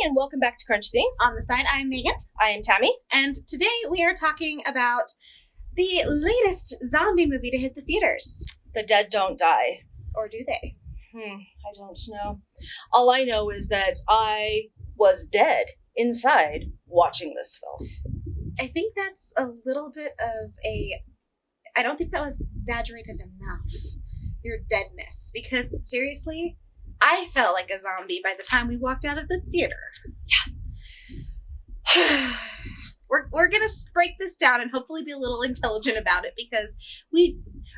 and welcome back to Crunch Things. On the side, I'm Megan. I am Tammy. And today we are talking about the latest zombie movie to hit the theaters. The Dead Don't Die. Or do they? I don't know. All I know is that I was dead inside watching this film. I think that's a little bit of I don't think that was exaggerated enough, your deadness. Because, seriously, I felt like a zombie by the time we walked out of the theater. Yeah. We're going to break this down and hopefully be a little intelligent about it, because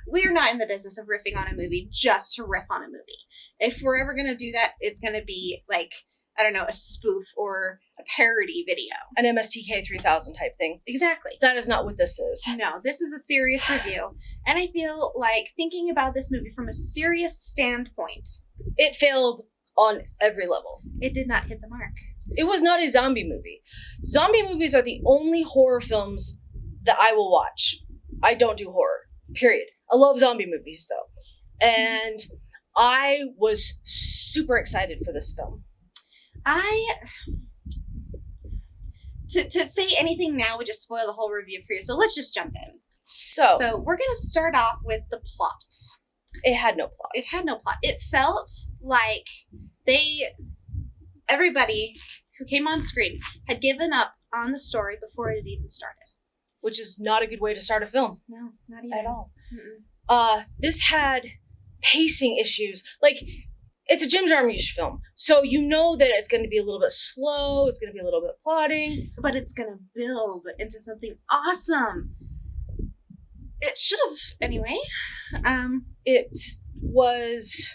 we're not in the business of riffing on a movie just to riff on a movie. If we're ever going to do that, it's going to be like, I don't know, a spoof or a parody video. An MSTK 3000 type thing. Exactly. That is not what this is. No, this is a serious review. And I feel like thinking about this movie from a serious standpoint, It failed on every level. it did not hit the mark. It was not a zombie movie. Zombie movies are the only horror films that I will watch. I don't do horror, period. I love zombie movies, though. And I was super excited for this film. To say anything now would just spoil the whole review for you, so let's just jump in. So we're going to start off with the plot. it had no plot. It had no plot. It felt like everybody who came on screen had given up on the story before it had even started. Which is not a good way to start a film. No, not even. At all. Mm-mm. This had pacing issues. Like, it's a Jim Jarmusch film, so you know that it's going to be a little bit slow, it's going to be a little bit plodding. But it's going to build into something awesome. It should have, anyway. It was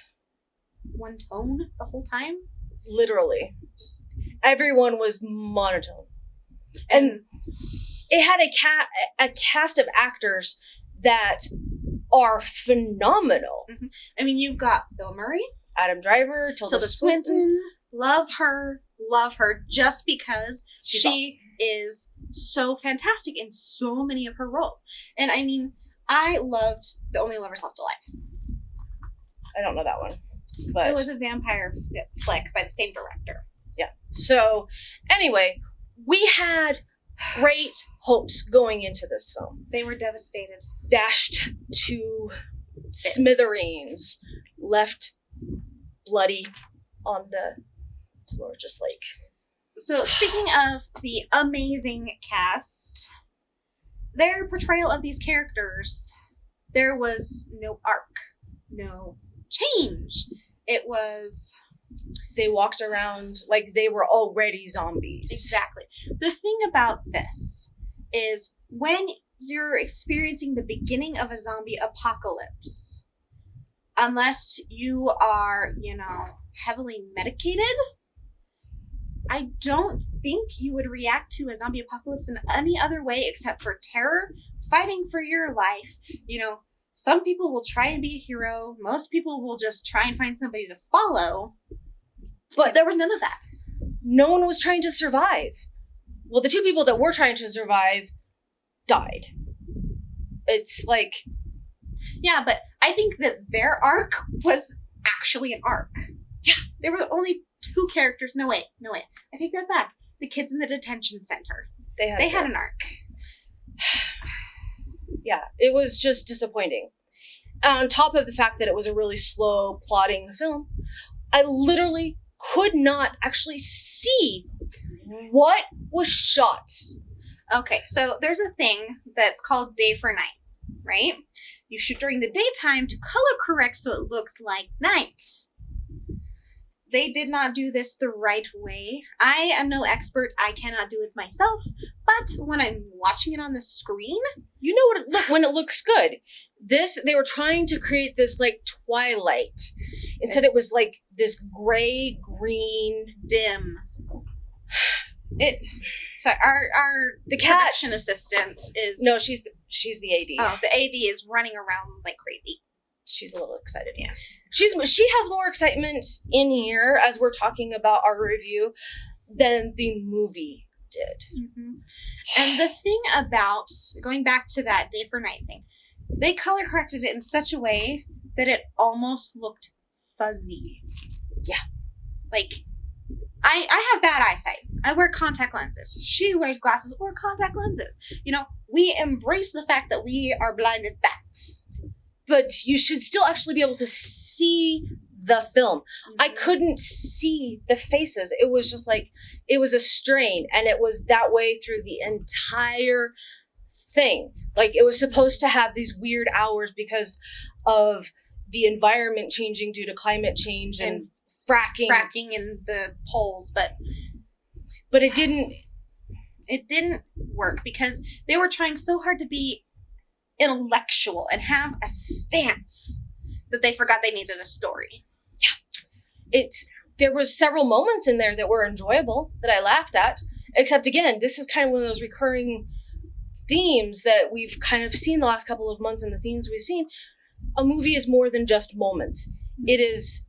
One tone the whole time. literally, Just everyone was monotone. And it had a cast of actors that are phenomenal. I mean, you've got Bill Murray, Adam Driver, Tilda Swinton. Love her, just because she is so fantastic in so many of her roles. And I mean, I loved The Only Lovers Left Alive. I don't know that one. But It was a vampire flick by the same director. yeah. So anyway, we had great hopes going into this film. They were devastated. Dashed to smithereens, left bloody on the floor, just like. So, speaking of the amazing cast, their portrayal of these characters, there was no arc, no change. It was... They walked around like they were already zombies. Exactly. The thing about this is when you're experiencing the beginning of a zombie apocalypse, unless you are, heavily medicated, I don't think you would react to a zombie apocalypse in any other way except for terror, fighting for your life. Some people will try and be a hero. Most people will just try and find somebody to follow. But there was none of that. No one was trying to survive. Well, the two people that were trying to survive died. It's like... Yeah, but I think that their arc was actually an arc. Yeah. There were only two characters. No way. I take that back. The kids in the detention center. They had an arc. Yeah, it was just disappointing. On top of the fact that it was a really slow, plodding film, I literally could not actually see what was shot. Okay, so there's a thing that's called day for night, right? You shoot during the daytime to color correct so it looks like night. They did not do this the right way. I am no expert. I cannot do it myself. But when I'm watching it on the screen... You know when it looks good. They were trying to create this, like, twilight. Instead, it was, like, this gray, green... dim. So our The cat... production assistant is... No, she's the AD. Oh, the AD is running around like crazy. She's a little excited. Yeah. She has more excitement in here as we're talking about our review than the movie did. Mm-hmm. And the thing about going back to that day for night thing, they color corrected it in such a way that it almost looked fuzzy. Yeah. Like, I have bad eyesight. I wear contact lenses. She wears glasses or contact lenses. You know, we embrace the fact that we are blind as bats. But you should still actually be able to see the film. I couldn't see the faces. It was just like, it was a strain, and it was that way through the entire thing. Like, it was supposed to have these weird hours because of the environment changing due to climate change and fracking in the poles, but it didn't work because they were trying so hard to be intellectual and have a stance that they forgot they needed a story. There was several moments in there that were enjoyable, that I laughed at, except again, this is kind of one of those recurring themes that we've kind of seen the last couple of months, and the themes we've seen. A movie is more than just moments. It is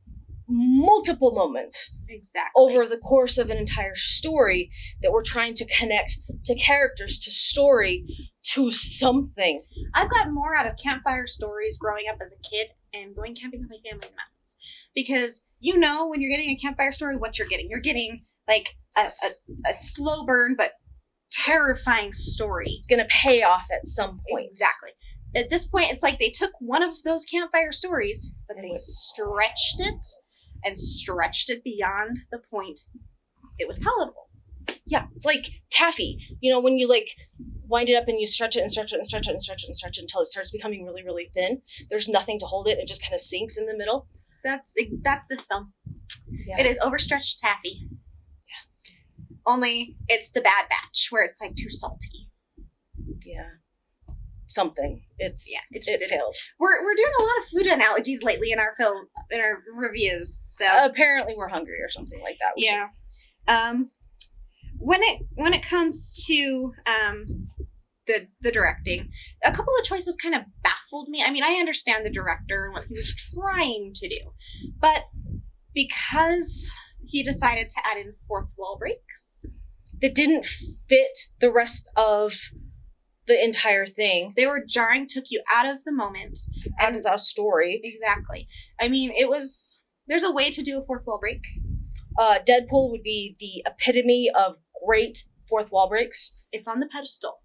multiple moments Exactly. over the course of an entire story that we're trying to connect to characters, to story, to something. I've gotten more out of campfire stories growing up as a kid and going camping with my family in the mountains. Because you know when you're getting a campfire story, what you're getting. You're getting like a slow burn but terrifying story. It's going to pay off at some point. Exactly. At this point, it's like they took one of those campfire stories, but they stretched it beyond the point it was palatable. Yeah, it's like taffy. You know, when you like wind it up and you stretch it and stretch it and stretch it and stretch it and stretch it until it starts becoming really, really thin. There's nothing to hold it. It just kind of sinks in the middle. That's this film. Yeah. It is overstretched taffy. Yeah. Only it's the Bad Batch where it's like too salty. Yeah. Something. It failed. We're doing a lot of food analogies lately in our reviews. So apparently we're hungry or something like that. Yeah. When it comes to the directing, a couple of choices kind of baffled me. I mean, I understand the director and what he was trying to do, but because he decided to add in fourth wall breaks that didn't fit the rest of the entire thing. They were jarring, took you out of the moment. Out of the story. Exactly. I mean, there's a way to do a fourth wall break. Deadpool would be the epitome of great fourth wall breaks. It's on the pedestal.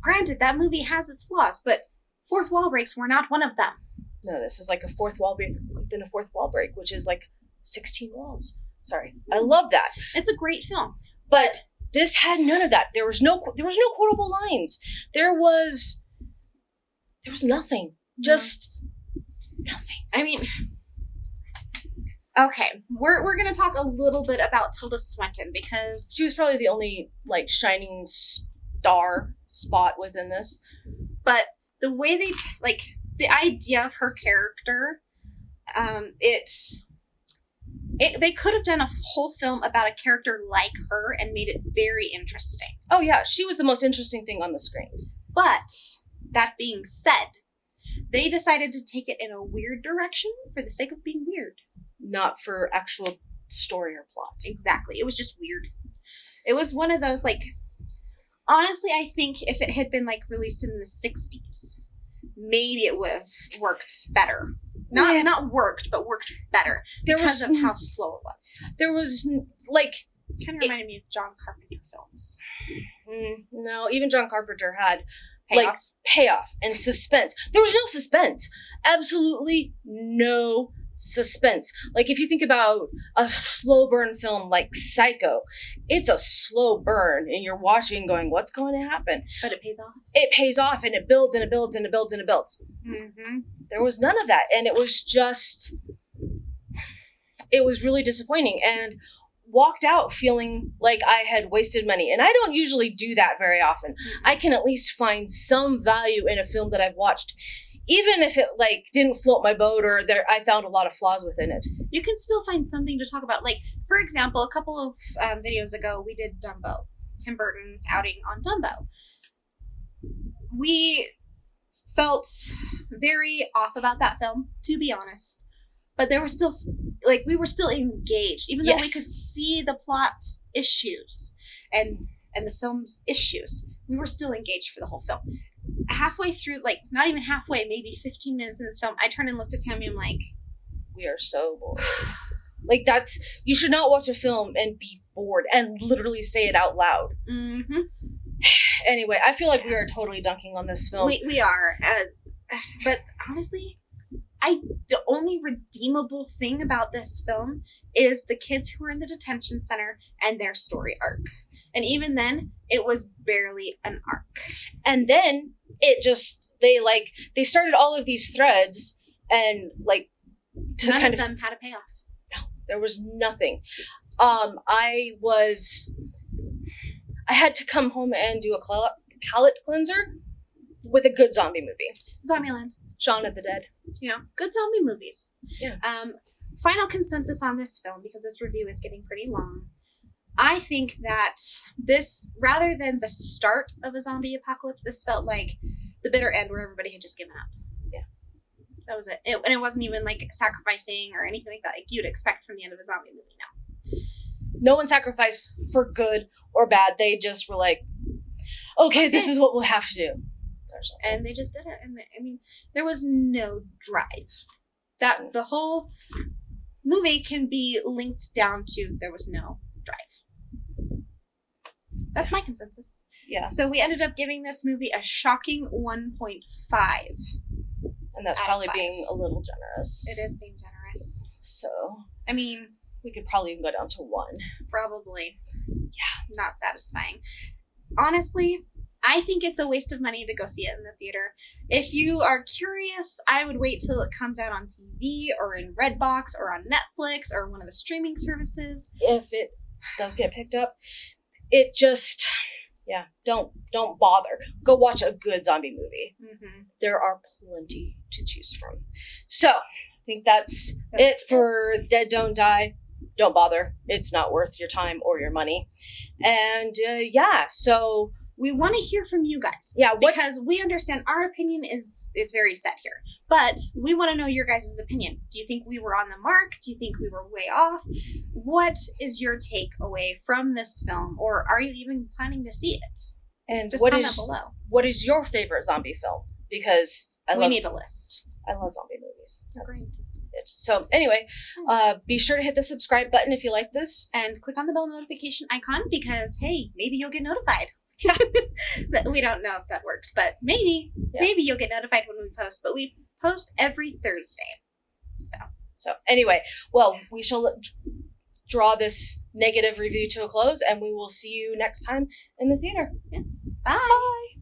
Granted, that movie has its flaws, but fourth wall breaks were not one of them. No, this is like a fourth wall break within a fourth wall break, which is like 16 walls. Sorry. I love that. It's a great film. But this had none of that. There was no quotable lines. There was nothing. Just nothing. I mean, okay, we're gonna talk a little bit about Tilda Swinton because she was probably the only like shining star spot within this. But the way the idea of her character, they could have done a whole film about a character like her and made it very interesting. Oh yeah, she was the most interesting thing on the screen. But that being said, they decided to take it in a weird direction for the sake of being weird. Not for actual story or plot. Exactly. It was just weird. It was one of those, like, honestly, I think if it had been, like, released in the 60s, maybe it would have worked better. Not worked, but worked better because of how slow it was. There was, like... Kind of reminded me of John Carpenter films. No, even John Carpenter had payoff and suspense. There was no suspense. Absolutely no suspense. Like, if you think about a slow burn film like Psycho, it's a slow burn and you're watching going, what's going to happen? But it pays off. It pays off and it builds and it builds and it builds and it builds. Mm-hmm. There was none of that. And it was really disappointing and walked out feeling like I had wasted money. And I don't usually do that very often. Mm-hmm. I can at least find some value in a film that I've watched, even if it like didn't float my boat or I found a lot of flaws within it. You can still find something to talk about. Like, for example, a couple of videos ago, we did Dumbo, Tim Burton outing on Dumbo. We felt very off about that film, to be honest. But there was still, like, we were still engaged, even though we could see the plot issues and the film's issues. We were still engaged for the whole film. Halfway through, like, not even halfway, maybe 15 minutes in this film, I turned and looked at Tammy and I'm like, we are so bored. Like, you should not watch a film and be board and literally say it out loud. Mm-hmm. Anyway, I feel like we are totally dunking on this film. We are. But honestly, the only redeemable thing about this film is the kids who are in the detention center and their story arc. And even then, it was barely an arc. And then it just they started all of these threads and like to None kind of them had a payoff. No, there was nothing. I had to come home and do a palate cleanser with a good zombie movie. Zombieland. Shaun of the Dead. You know, good zombie movies. Yeah. Final consensus on this film, because this review is getting pretty long. I think that this, rather than the start of a zombie apocalypse, this felt like the bitter end where everybody had just given up. Yeah. That was it. And it wasn't even like sacrificing or anything like that, like you'd expect from the end of a zombie movie. No one sacrificed for good or bad. They just were like, okay, this is what we'll have to do. And they just did it. And I mean, there was no drive. That the whole movie can be linked down to there was no drive. That's my consensus. Yeah. So we ended up giving this movie a shocking 1.5. And that's probably being a little generous. It is being generous. So, I mean, we could probably even go down to 1. Probably. Yeah. Not satisfying. Honestly, I think it's a waste of money to go see it in the theater. If you are curious, I would wait till it comes out on TV or in Redbox or on Netflix or one of the streaming services. If it does get picked up, it just, don't bother. Go watch a good zombie movie. Mm-hmm. There are plenty to choose from. So, I think that's it for Dead Don't Die. Don't bother. It's not worth your time or your money. And so we want to hear from you guys. Yeah, because we understand our opinion is very set here. But we want to know your guys' opinion. Do you think we were on the mark? Do you think we were way off? What is your takeaway from this film? Or are you even planning to see it? And just comment below. What is your favorite zombie film? Because we need a list. I love zombie movies. That's Agreed. it. So anyway, be sure to hit the subscribe button if you like this. And click on the bell notification icon because, hey, maybe you'll get notified. We don't know if that works, but maybe you'll get notified when we post. But we post every Thursday. So anyway, well, we shall draw this negative review to a close, and we will see you next time in the theater. Yeah. Bye.